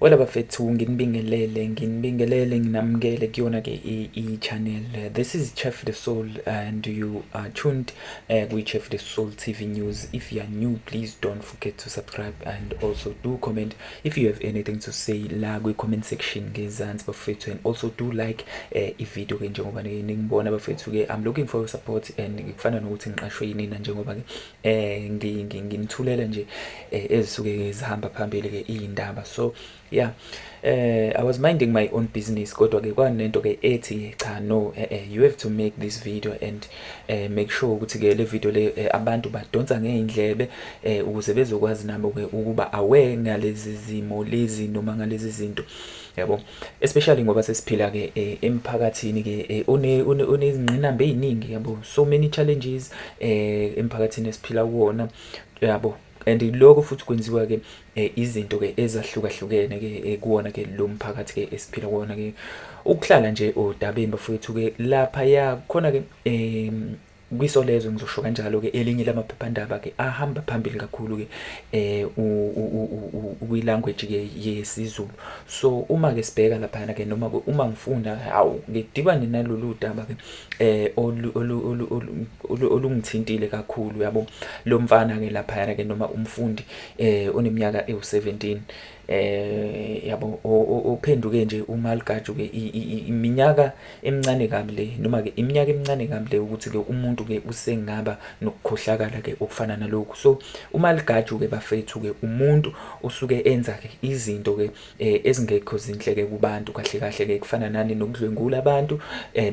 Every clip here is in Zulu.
Wala bafethu nginibingelele nginamukele kuyona ke i-channel. This is Chef the Soul and you are tuned with Chef the Soul TV News. If you are new, please don't forget to subscribe and also do comment if you have anything to say la kwi-comment section ngezansi bafethu, and also do like i-video ke njengoba ningibona bafethu ke I'm looking for your support and kufana nokuthi ngiqashwe yinina njengoba ke nginithulela nje ezisuke zihamba phambili ke indaba. So yeah, I was minding my own business kodwa ke kwanento ke ethi cha no, you have to make this video and make sure ukuthi ke le video le abantu badonsa ngeindlebe ukuze bezokwazi nabo ke ukuba aware ngalezi zimo lezi noma ngalezi zinto, yabo, especially ngoba sesiphila ke emphakathini ke onezingqinamba eziningi, yabo, so many challenges emphakathini esiphila kuwona, yabo. And lokho futhi kwenziwa ke izinto ke ezahlukahlukene ke kuwona ke lo mphakathi ke esiphila kuwona ke ukuhlala nje odabeni bafethu ke lapha ya khona ke kwisolezo ngizosho kanjalo ke elinye lamaphephandaba ke ahamba phambili kakhulu ke kwi-language ke yesiZulu. So uma ke sibheka lapha ke noma uma ngifunda hawu ngidibane nalolu daba ke olungithintile kakhulu, yabo, lo mfana ke lapha ke noma umfundi oneminyaka ewu17 yabo ophenduke nje uMaligaju ke iminyaka emincane kabi le noma ke iminyaka emincane kabi le ukuthi ke umuntu ke usengaba nokukhohlakala ke okufana nalokho. So uMaligaju ke bafethu ke umuntu usuke enza ke izinto ke ezingekho zinhle ke kubantu kahle kahle ke kufana nani nokudlwengula abantu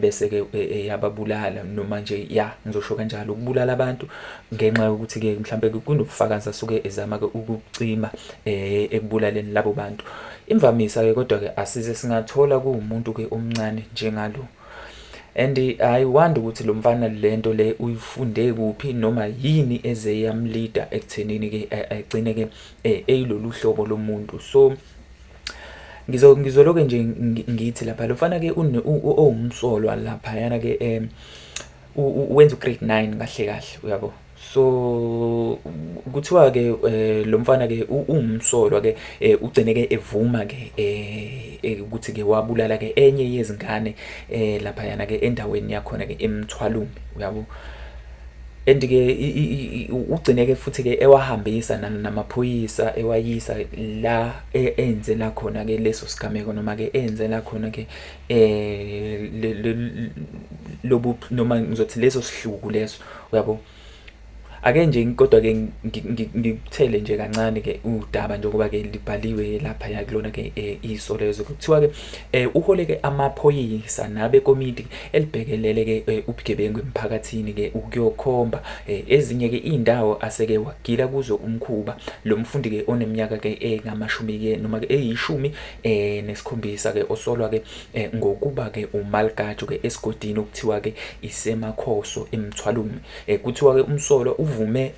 bese ke yababulala noma nje ya ngizosho kanjalo ukubulala abantu ngenxa yokuthi ke mhlambe kunobufakazi asuke ezama ke ukucima ekubulaleni labo bantu. Imvamisa ke kodwa ke asize singathola kuumuntu ke omncane njengalo, and I wonder ukuthi lo mfana lento le uyifunde kuphi noma yini eze yamleader ekuthenini ke agcine ke eyilolu hlobo lomuntu. So ngizoloke nje ngithi lapha lo mfana ke owumsolwa lapha yana ke wenza grade 9 kahle kahle, uyabo. So kuthiwa ke lo mfana ke umsolwa ke ugcine ke evuma ke ukuthi ke wabulala ke enye yezingane lapha yana ke endaweni yakhona ke eMthwalume, uyabo. And ke ugcine ke futhi ke ewahambisa namaphoyisa ewayisa la enze la khona ke leso sigameko noma ke enze la khona ke lobu noma ngizothi leso sihluku leso, uyabo. Ake nje kodwa ke ngikuthele nje kancane ke udaba njengoba ke libhaliwe lapha yakulona ke isolezo kuthiwa ke uhole ke amaphoyisa nabe komiti elibhekelele ke ubugebengu emphakathini ke ukuyokhomba ezinye ke indawo aseke wagila kuzo umkhuba lo mfundi ke oneminyaka ke engamashumi ke noma ke eyishumi nesikhombisa ke osolwa ke ngokuba ke uMaligaju ke esigodini okuthiwa ke isemakhoso eMthwalume. Kuthiwa ke umsolo uvume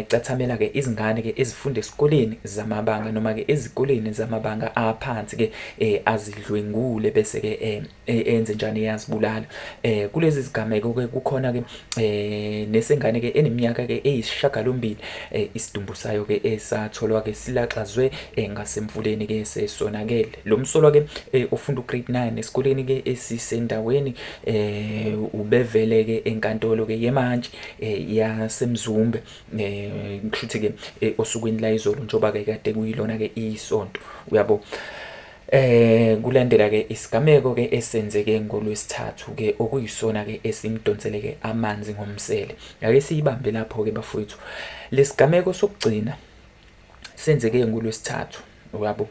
cathamela ke izingane ke ezifunda esikoleni zamabanga noma ke ezikoleni zamabanga aphansi ke azidlwengule bese ke enze njani yazibulala. Kulezi zigameko ke kukhona ke nesengane ke eneminyaka ke eyisishiyagalombili isidumbu sayo ke esatholwa ke silaxazwe ngasemfuleni ke sesonakele. Lo msolwa ke ufunda ugrade 9 esikoleni ke esisendaweni ubevele ke enkantolo ke yemanje yasemzumbe ngishuthi ke osukwini la izolo njoba ke kade kuyilona ke isonto, uyabo. Kulandela ke isigameko ke esenzeke ngolwesithathu ke okuyisona ke esimdonsele ke amanzi ngomsele. Ake siyibambe lapho ke bafowethu. Lesigameko sokugcina senzeke ngolwesithathu, uyabo.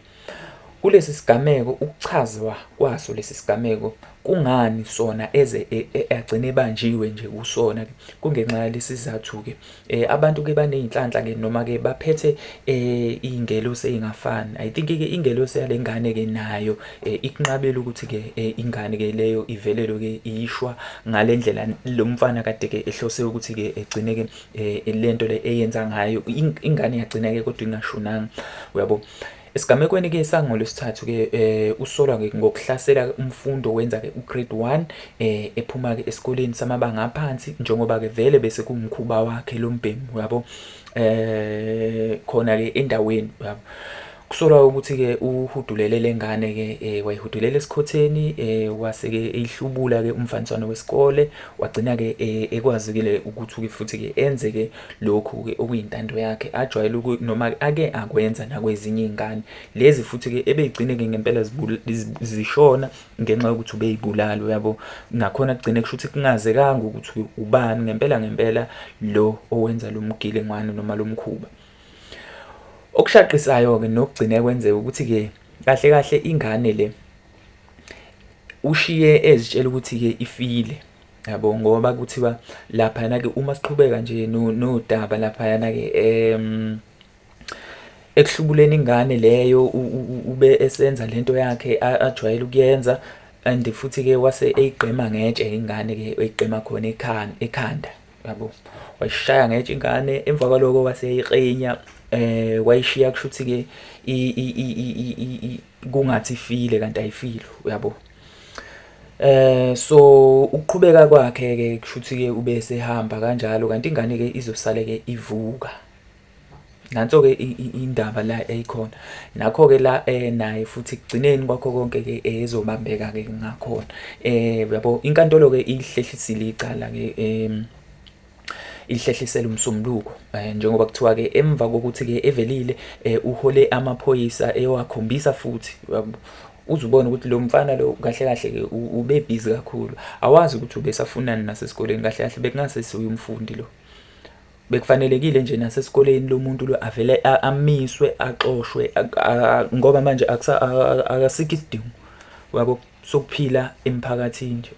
Kulesi sigameko ukuchazwa kwaso lesi sigameko kungani sona eze agcine banjiwe nje kusona ke kungenxa yalesi sizathu ke abantu ke baneyinhlanhla ke noma ke baphethe ingelosi engafani. I think ke ingelosi yalengane ke nayo ikunqabela ukuthi ke ingane ke leyo ivelelo ke ishwa ngalendlela lo mfana kade ke ehlose ukuthi ke egcine ke lento le eyenza ngayo ingane yagcina ke kodwa ingashonanga, uyabo. Esigamekweni ke sangolwesithathu ke usolwa ke ngokuhlasela umfundo wenza ke ugrade 1 ephuma ke esikoleni samabanga aphansi njengoba ke vele bese kumkhuba wakhe lo mbhemu, yabo, khona ke endaweni, yabo. Kusolwa ukuthi-ke uhudulele lengane-ke wayihudulele esikhotheni, wase-ke eyihlubula-ke umfaniswano wesikole, wagcina-ke ekwazi-ke ukuthi futhi-ke enze-ke lokhu-ke okuyintando yakhe ajwayele noma ake akwenza nakwezinye iy'ngane lezi futhi-ke ebey'gcine-ke ngempela zishona ngenxa yokuthi ubey'bulala, uyabo. Nakhona kugcine kusho ukuthi kungazekanga ukuthi ubani ngempela lo owenza lo mgilingwane noma lo mkhuba. Okushaqisayo-ke nokugcina kwenzeka ukuthi-ke kahle kahle ingane le ushiye ezitshela ukuthi-ke ifile, yabo, ngoba kuthiwa laphayana-ke uma siqhubeka nje nodaba laphayana-ke ekuhlubuleni ingane leyo ube esenza lento yakhe ajwayele ukuyenza, and futhi-ke wase eyigqema ngetshe ingane-ke eyigqema khona ekhanda, yabo. Wayishaya ngetshe ingane, emva kwaloko wase eyiklinya, wayishiya kusho ukuthi-ke kungathi ifile kanti ayifile, uyabo. So ukuqhubeka kwakhe-ke kusho ukuthi-ke ube esehamba kanjalo, kanti ingane-ke izosale-ke ivuka. Nanso-ke indaba la eyikhona. Nakho-ke la naye futhi ekugcineni kwakho konke-ke ezobambeka-ke ngakhona. Yabo, inkantolo-ke ihlehlisile icala-ke ihlehlisela umsombuluko, njengoba kuthiwa-ke emva kokuthi-ke evelile uhole amaphoyisa ewakhombisa futhi, uzubona ukuthi lo mfana lo kahle kahle-ke ubebhizi kakhulu, awazi ukuthi ubesafunani nasesikoleni, kahle kahle bekungasesiye umfundi lo. Bekufanelekile nje nasesikoleni lo muntu lo avele amiswe, axoshwe, ngoba manje akasikho isidingo, yabo, sokuphila emphakathini nje.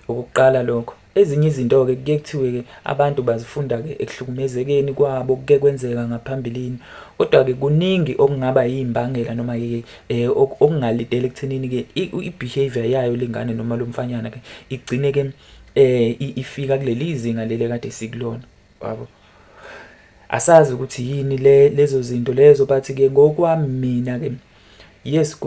Okokuqala lokho. Ezinye izinto-ke kuye kuthiwe-ke abantu bazifunda-ke ekuhlukumezekeni kwabo kuke kwenzeka ngaphambilini, kodwa-ke kuningi okungaba yimbangela noma-ke okungalidela ekuthenini-ke i-behavior yayo lengane noma lo mfanyana-ke igcine-ke ifika kuleli zinga leli kade sikulona, yabo. Asazi ukuthi yini lezo zinto lezo, but-ke ngokwami mina-ke, yes,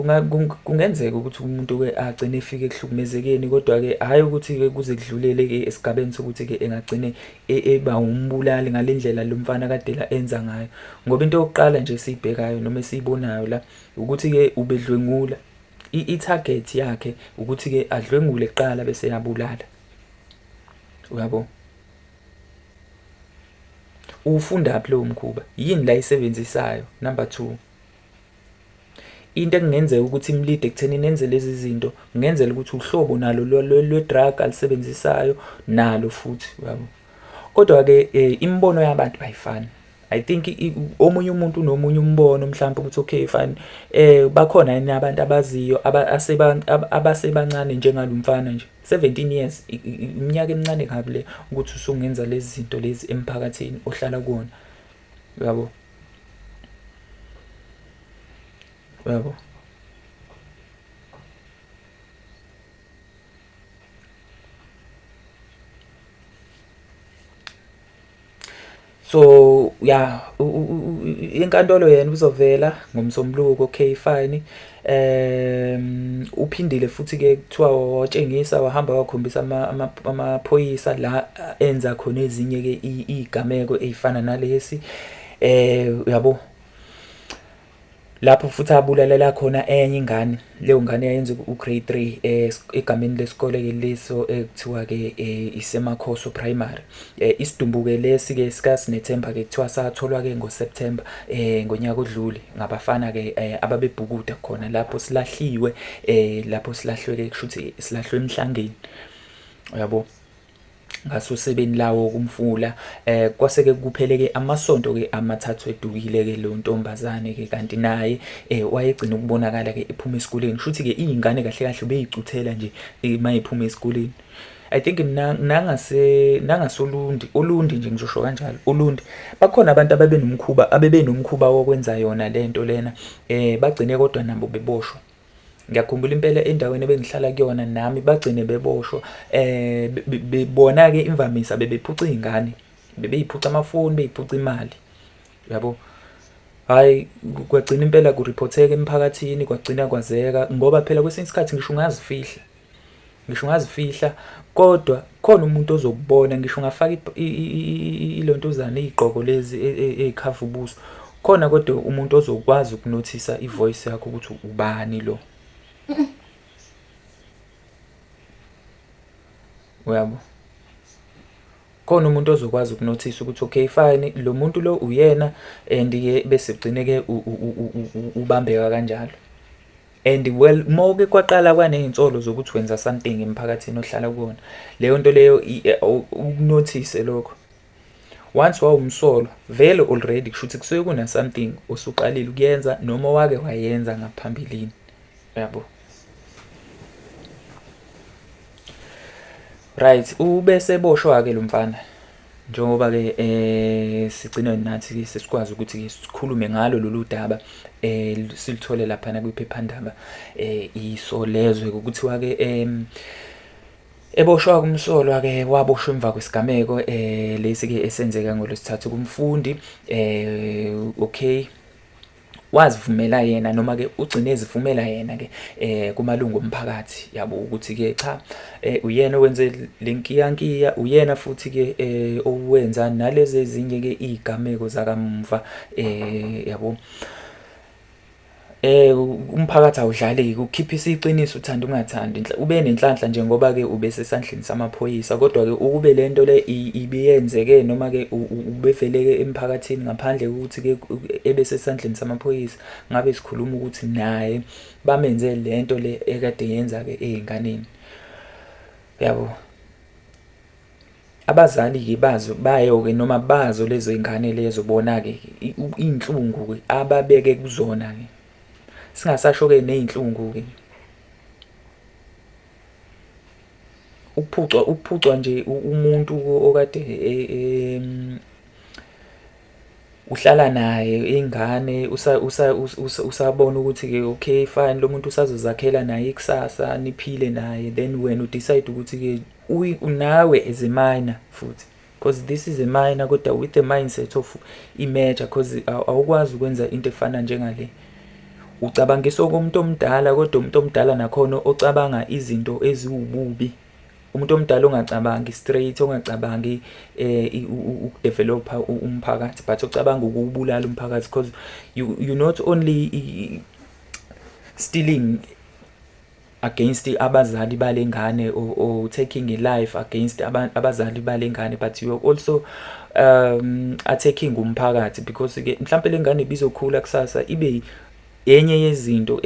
kungenzeka ukuthi umuntu-ke agcine efike ekuhlukumezekeni, kodwa-ke hhayi ukuthi-ke kuze kudlulele-ke esigabeni sokuthi-ke engagcine eba umbulali ngale ndlela lo mfana kade la enza ngayo. Ngoba into yokuqala nje esiyibhekayo noma esiyibonayo la ukuthi-ke ubedlwengula. I-target yakhe ukuthi-ke adlwengule kuqala bese yabulala, uyabo. Ufundaphi lowo mkhuba? Yini la isebenzisayo? Number 2, into ekungenzeka ukuthi imlide ekuthenini enze lezi zinto, kungenzela ukuthi uhlobo nalo lwe-drug alisebenzisayo nalo futhi, yabo. Kodwa-ke imibono yabantu ayifani. I think omunye umuntu nomunye umbono, mhlawumbe ukuthi okay fine, bakhona yini abantu abaziyo abasebancane njengalo mfana nje, 17 years, iminyaka emincane kabi le ukuthi usungenza lezi zinto lezi emphakathini ohlala kuwona, yabo. Yabo. So yeah, inkantolo yena uzovela ngomsombuluko, okay fine. Uphindile futhi-ke kuthiwa watshengisa, wahamba wakhombisa amaphoyisa la enza khona ezinye-ke iy'gameko ey'fana nalesi, yabo. Lapho futhi abulalela khona enye ingane, leyo ngane yayenza u-grade 3 egameni lesikole-ke leso ekuthiwa-ke iseMakhoso Primary. Isidumbu-ke lesi-ke sikaSinethemba-ke kuthiwa satholwa-ke ngoSeptember ngonyaka odlule ngabafana-ke ababebhukuda khona lapho silahliwe, lapho silahlwe-ke kusho ukuthi silahlwe Emhlangeni, yabo, ngasoSebeni lawo kumfula. Kwase-ke kuphele-ke amasonto-ke amathathu edukile-ke lo ntombazane-ke, kanti naye wayegcina ukubonakala-ke ephuma esikoleni. Kusho ukuthi-ke iy'ngane kahle kahle bey'cuthela nje mayiphuma esikoleni. I think nangasolundi, Ulundi nje ngizosho kanjalo, Ulundi, bakhona abantu abebenomkhuba wokwenza yona lento lena, bagcine kodwa nabo beboshwa. Ngiyakhumbula impela endaweni ebengihlala kuyona nami bagcine beboshwa, bebona-ke imvamisa bebephuca iy'ngane, bebey'phuca amafoni, bey'phuca imali, yabo. Hhayi, kwagcina impela kuriphotheka emphakathini, kwagcina kwazeka ngoba phela kwesinye isikhathi ngisho ungazifihla, ngisho ungazifihla kodwa khona umuntu ozokubona, ngisho ungafaka ilontuzana iy'gqoko lezi ey'khava ubuso khona, kodwa umuntu ozokwazi ukunothisa i-voice yakho ukuthi ubani lo. Uyabo? Khona umuntu ozokwazi ukunothisa ukuthi okay fine lo muntu lo uyena, and-ke bese ugcine-ke ubambeka kanjalo. And well, mawuke kwaqala kwaney'nsolo zokuthi wenza something emphakathini ohlala kuwona, leyo nto leyo ukunothise lokho. Once wawumsolwa vele already kusho ukuthi kusuke kuna something osuqalile ukuyenza noma wake wayenza ngaphambilini, yabo. Right, ubese boshwa-ke lo mfana, njengoba-ke sigcine nathi-ke sesikwazi ukuthi-ke sikhulume ngalo lolu daba, silithole laphana kwiphephandaba iSolezwe, ukuthiwa-ke eboshwa kumsolwa-ke waboshwa emva kwesigameko lesi-ke esenzeka ngoLwesithathu kumfundi. Okay, wazivumela yena noma-ke ugcine ezivumela yena-ke kumalungu omphakathi, yabo, ukuthi-ke cha, uyena owenze le nkiyankiya, uyena futhi-ke owenza nalezi ezinye-ke iy'gameko zakamva, yabo. Umphakathi awudlali-ke, ukukhiphisa iqiniso uthanda ungathandi, ube nenhlanhla njengoba-ke ube sesandleni samaphoyisa, kodwa-ke ukube le nto le ibiyenzeke noma-ke ubevele-ke emphakathini ngaphandle kokuthi-ke ebe sesandleni samaphoyisa, ngabe sikhuluma ukuthi naye bamenze le nto le ekade yenza-ke ey'nganeni, yabo. Abazali-ke bayo-ke noma bazo lezo y'ngane lezo, bona-ke iy'nhlungu-ke ababeke kuzona-ke, singasasho-ke ney'nhlungu-ke. Ukuphucwa nje umuntu okade uhlala naye ingane, usabona ukuthi-ke okay fine lo muntu usazozakhela naye ikusasa, niphile naye, then wena udecide ukuthi-ke nawe as a minor futhi, because this is a minor kodwa with the mindset of i-major, because awukwazi ukwenza into efana njengale. Ucabangisa komuntu omdala kodwa umuntu omdala nakhona ocabanga izinto eziwububi. Umuntu omdala ongacabangi straight, ongacabangi ukudevelopha umphakathi, but ocabanga ukubulala umphakathi, because you not only stealing against abazali balengane or taking a life against abazali balengane, but you are also attacking umphakathi, because ke mhlawumbe lengane bizokhula kusasa ibe enye yezinto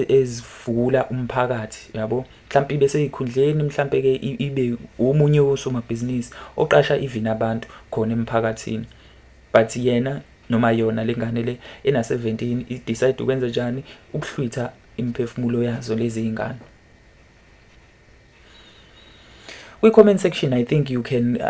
ezivula umphakathi, yabo. Mhlawumbe ibe seyikhundleni, mhlawumbe ke ibe omunye wosomabhizinisi oqasha even abantu khona emphakathini, but yena noma yona lengane le ena 17 idecide ukwenza njani, ukuhlwitha imphefumulo yazo lezi ingane. Kwi-comment section I think you can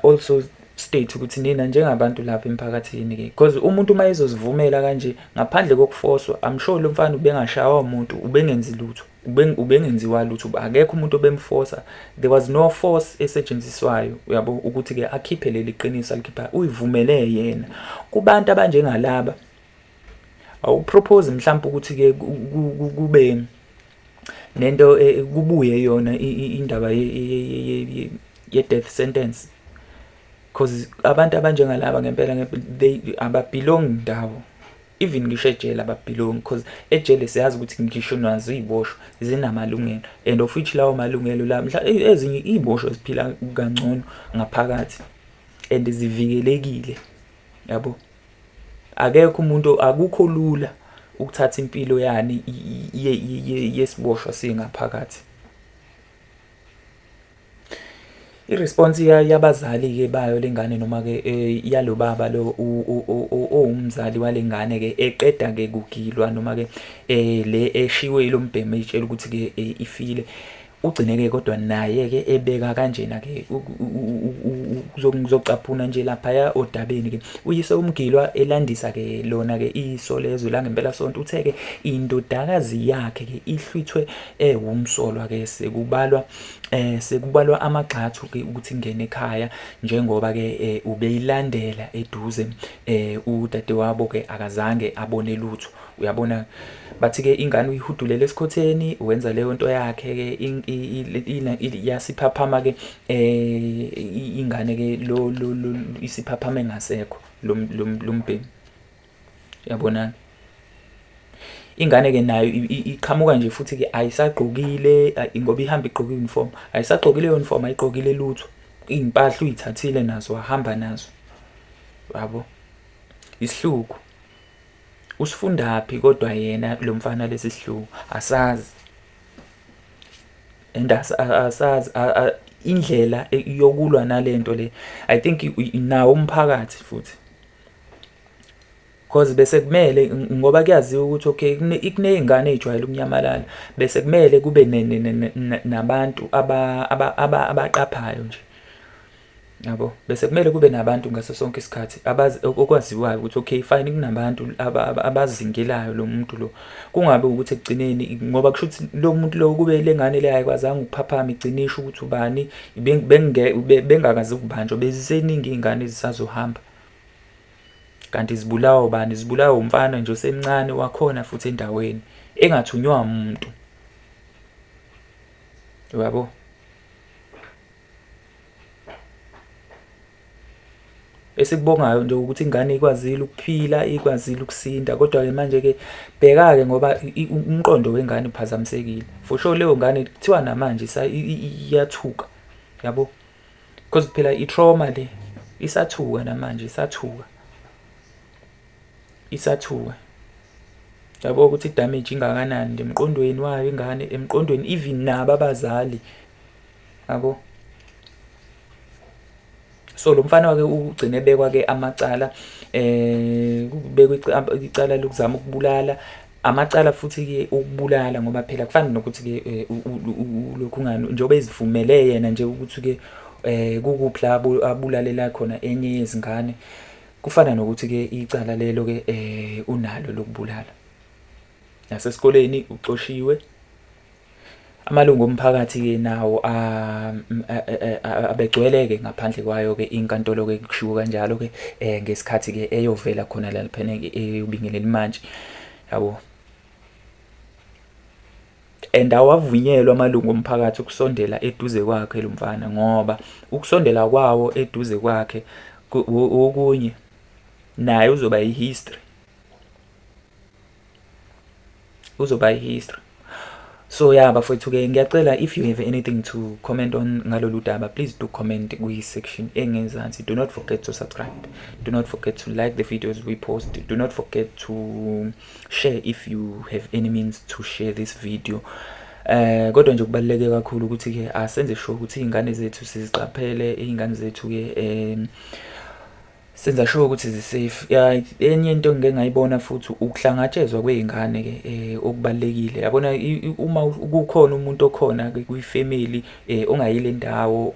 also state ukuthi nina njengabantu lapha emphakathini ke, because umuntu uma ezozivumela kanje ngaphandle kokufoswa, I'm sure lo mfana ubengashawa umuntu, ubengenzi lutho, ubengenziwa lutho, akekho umuntu obemforsa, there was no force esetshenziswayo, uyabo, ukuthi ke akhiphe leli qiniso alikhipha, uyivumele yena. Kubantu abanjengalaba awupropose mhlawumbe ukuthi ke kube nento kubuye yona indaba ye death sentence, because abantu abanjengalaba ngempela they ababelong ndawo, even ngisho ejele ababelong, because ejele siyazi ukuthi ngisho nazo iziboshwa zinamalungelo, and of which lawo malungelo la ezinye iziboshwa ziphila kangcono ngaphakathi and zivikelekile, yabo. Akekho umuntu, akukho lula ukuthatha impilo yani yesiboshwa singaphakathi. I-response yabazali-ke bayo lengane noma-ke yalo baba lo owumzali walengane-ke eqeda-ke kugilwa noma-ke le eshiwe ilo mbhemu etshela ukuthi-ke ifile, ugcine-ke kodwa naye-ke ebeka kanjena-ke ngizocaphuna nje laphaya odabeni-ke. Uyise uMgilwa elandisa-ke lona-ke iso lezwe langempela sonto, uthe-ke indodakazi yakhe-ke ihlwithwe umsolwa-ke, sekubalwa amagxathu-ke ukuthi ingene ekhaya, njengoba-ke ubeyilandela eduze udadewabo-ke akazange abone lutho. Uyabona, bathi-ke ingane uyihudulele esikhotheni, wenza leyo nto yakhe-ke yasiphaphama-ke ingane-ke isiphaphama engasekho lo mbhemi. Yabona, ingane-ke nayo iqhamuka nje futhi-ke ayisagqokile, ngoba ihamba igqoke i-uniform, ayisagqokile i-uniform, ayigqokile lutho. Iy'mpahla uyithathile nazo wahamba nazo, yabo. Isihluku. Usifundaphi kodwa yena lo mfana lesi sihluku asazi, and asazi indlela yokulwa nalento le. I think nawo umphakathi futhi, cause bese kumele, ngoba kuyaziwa ukuthi okay kuney'ngane ey'jwayele ukunyamalala, bese kumele kube nabantu abaqaphayo nje, yabo. Bese kumele kube nabantu ngaso sonke isikhathi okwaziwayo ukuthi okay fine, kunabantu abazingelayo lo muntu lo, kungabe ukuthi ekugcineni, ngoba kusho ukuthi lo muntu lo kube le ngane le ayikwazanga ukuphaphama igcinisha ukuthi ubani, bengakazi ukubanjwa, beziseningi iy'ngane ezisazohamba, kanti zibulawa ubani? Zibulawa umfana nje osemncane wakhona futhi endaweni engathunywa umuntu, yabo. Esikubongayo nje ukuthi ingane ikwazile ukuphila, ikwazile ukusinda, kodwa-ke manje-ke bheka-ke ngoba umqondo wengane uphazamisekile. For sure leyo ngane kuthiwa namanje iyathuka, yabo, because phela i-trauma le isathuka namanje, isathuka, yabo, ukuthi i-damage ingakanani nje emqondweni wayo ingane, emqondweni even nabo abazali, yabo. So lo mfana wake ugcine bekwa-ke amacala, kubekwe icala lokuzama ukubulala, amacala futhi-ke ukubulala, ngoba phela kufana nokuthi-ke lokhu njengoba ezivumele yena nje ukuthi-ke kukuphi la abulalela khona enye yezingane, kufana nokuthi-ke icala lelo-ke unalo lokubulala. Nasesikoleni uxoshiwe. Amalungu omphakathi-ke nawo abegcwele-ke ngaphandle kwayo-ke inkantolo-ke kushiwo kanjalo-ke ngesikhathi-ke eyovela khona laphana-ke eBingeleli manje, yabo. And awavunyelwa amalungu omphakathi ukusondela eduze kwakhe lo mfana, ngoba ukusondela kwawo eduze kwakhe okunye naye uzoba i-history, So yeah bafowethu-ke, ngiyacela if you have anything to comment on ngalolu daba, please do comment kwi-section engezansi. Do not forget to subscribe, do not forget to like the videos we post, do not forget to share if you have any means to share this video. Kodwa nje kubaluleke kakhulu ukuthi-ke asenze sure ukuthi iy'ngane zethu sizicaphele, iy'ngane zethu-ke senza sure ukuthi zi-safe. Enye into ngike ngayibona futhi ukuhlangatshezwa kwey'ngane-ke okubalulekile, yabona. Uma kukhona umuntu okhona-ke kwi-family ongayile ndawo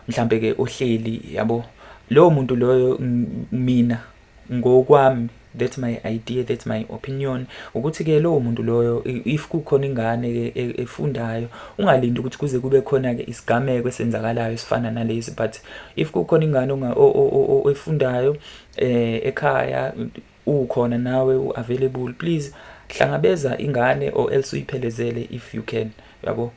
mhlambe-ke ohleli, yabo, lowo muntu loyo mina ngokwami, that's my idea, that's my opinion, ukuthi-ke lowo muntu loyo if kukhona ingane-ke efundayo, ungalindi ukuthi kuze kube khona-ke isigameko esenzakalayo esifana nalezi, but if kukhona ingane efundayo ekhaya, ukhona nawe u-available, please hlangabeza ingane or else uyiphelezele if you can, yabo.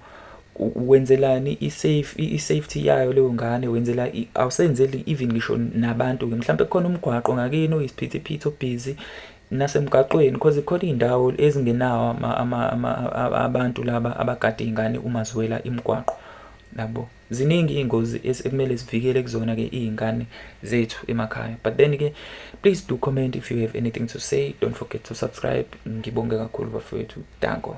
Wenzelani i-safety yayo leyo ngane, wenzela awusenzeli even ngisho nabantu-ke, mhlawumbe khona umgwaqo ngakini oyisiphithiphithi obhizi nasemgaqweni, because khona iy'ndawo ezingenawo abantu laba abagada iy'ngane uma ziwela imigwaqo, yabo. Ziningi iy'ngozi ekumele sivikele kuzona-ke iy'ngane zethu emakhaya. But then-ke please do comment if you have anything to say, don't forget to subscribe. Ngibonge kakhulu bafowethu, danko.